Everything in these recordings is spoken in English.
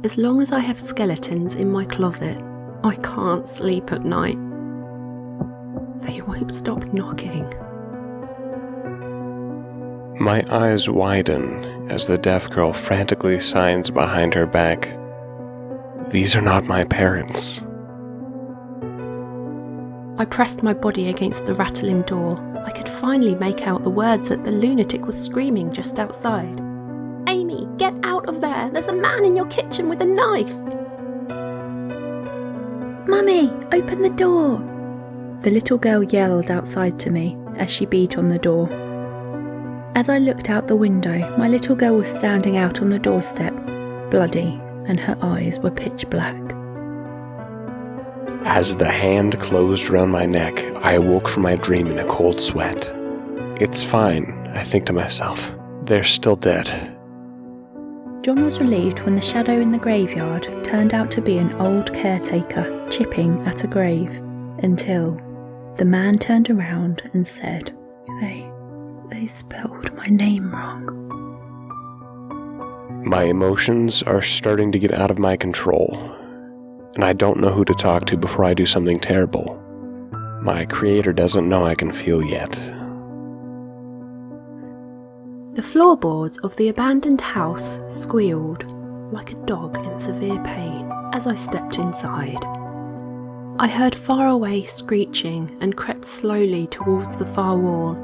As long as I have skeletons in my closet, I can't sleep at night. They won't stop knocking. My eyes widen as the deaf girl frantically signs behind her back. These are not my parents. I pressed my body against the rattling door. I could finally make out the words that the lunatic was screaming just outside. "Amy, get out of there! There's a man in your kitchen with a knife!" "Mummy, open the door!" The little girl yelled outside to me as she beat on the door. As I looked out the window, my little girl was standing out on the doorstep, bloody, and her eyes were pitch black. As the hand closed around my neck, I awoke from my dream in a cold sweat. It's fine, I think to myself. They're still dead. John was relieved when the shadow in the graveyard turned out to be an old caretaker chipping at a grave, until the man turned around and said, They spelled my name wrong." My emotions are starting to get out of my control, and I don't know who to talk to before I do something terrible. My creator doesn't know I can feel yet. The floorboards of the abandoned house squealed like a dog in severe pain as I stepped inside. I heard far away screeching and crept slowly towards the far wall,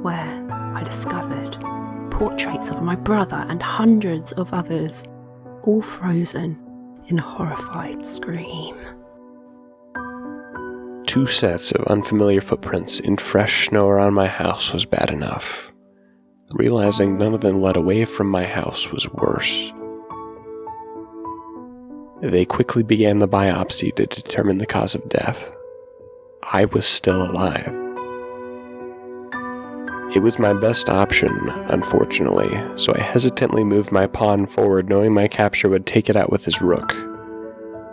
where I discovered portraits of my brother and hundreds of others, all frozen in a horrified scream. 2 sets of unfamiliar footprints in fresh snow around my house was bad enough. Realizing none of them led away from my house was worse. They quickly began the biopsy to determine the cause of death. I was still alive. It was my best option, unfortunately, so I hesitantly moved my pawn forward, knowing my capture would take it out with his rook.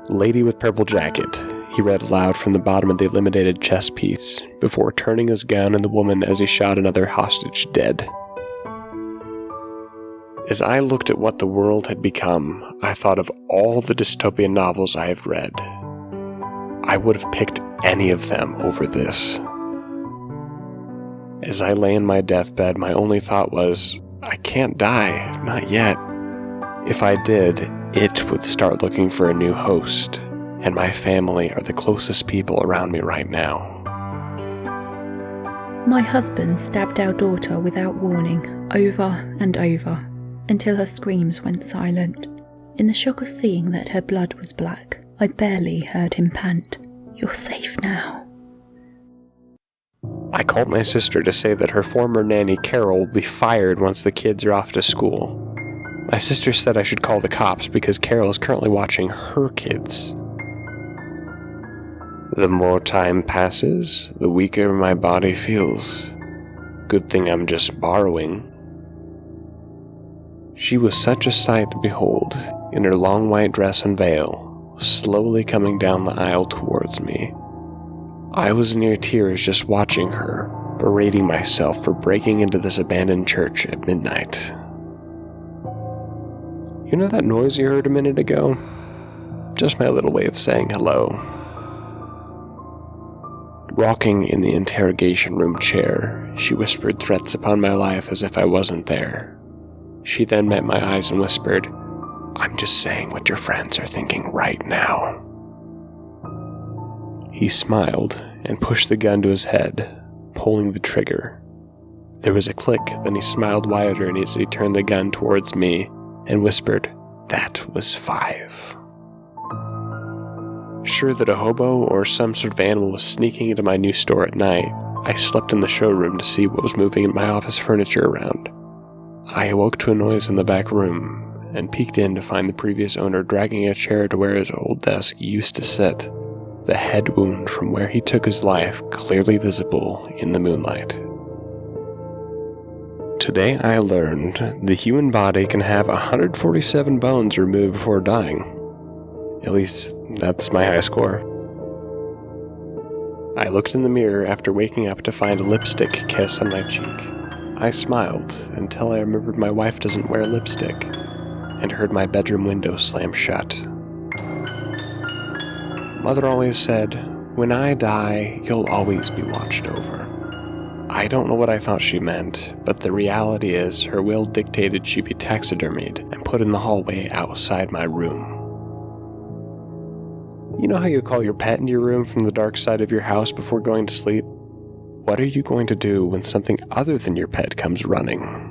"Lady with purple jacket," he read aloud from the bottom of the eliminated chess piece, before turning his gun on the woman as he shot another hostage dead. As I looked at what the world had become, I thought of all the dystopian novels I have read. I would have picked any of them over this. As I lay in my deathbed, my only thought was, I can't die, not yet. If I did, it would start looking for a new host, and my family are the closest people around me right now. My husband stabbed our daughter without warning, over and over, until her screams went silent. In the shock of seeing that her blood was black, I barely heard him pant, "You're safe now." I called my sister to say that her former nanny Carol will be fired once the kids are off to school. My sister said I should call the cops because Carol is currently watching her kids. The more time passes, the weaker my body feels. Good thing I'm just borrowing. She was such a sight to behold, in her long white dress and veil, slowly coming down the aisle towards me. I was near tears just watching her, berating myself for breaking into this abandoned church at midnight. You know that noise you heard a minute ago? Just my little way of saying hello. Rocking in the interrogation room chair, she whispered threats upon my life as if I wasn't there. She then met my eyes and whispered, "I'm just saying what your friends are thinking right now." He smiled and pushed the gun to his head, pulling the trigger. There was a click, then he smiled wider as he turned the gun towards me and whispered, "That was 5. Sure that a hobo or some sort of animal was sneaking into my new store at night, I slept in the showroom to see what was moving in my office furniture around. I awoke to a noise in the back room and peeked in to find the previous owner dragging a chair to where his old desk used to sit, the head wound from where he took his life clearly visible in the moonlight. Today I learned the human body can have 147 bones removed before dying. At least, that's my high score. I looked in the mirror after waking up to find a lipstick kiss on my cheek. I smiled until I remembered my wife doesn't wear lipstick. and heard my bedroom window slam shut. Mother always said, "When I die, you'll always be watched over." I don't know what I thought she meant, but the reality is her will dictated she be taxidermied and put in the hallway outside my room. You know how you call your pet into your room from the dark side of your house before going to sleep? What are you going to do when something other than your pet comes running?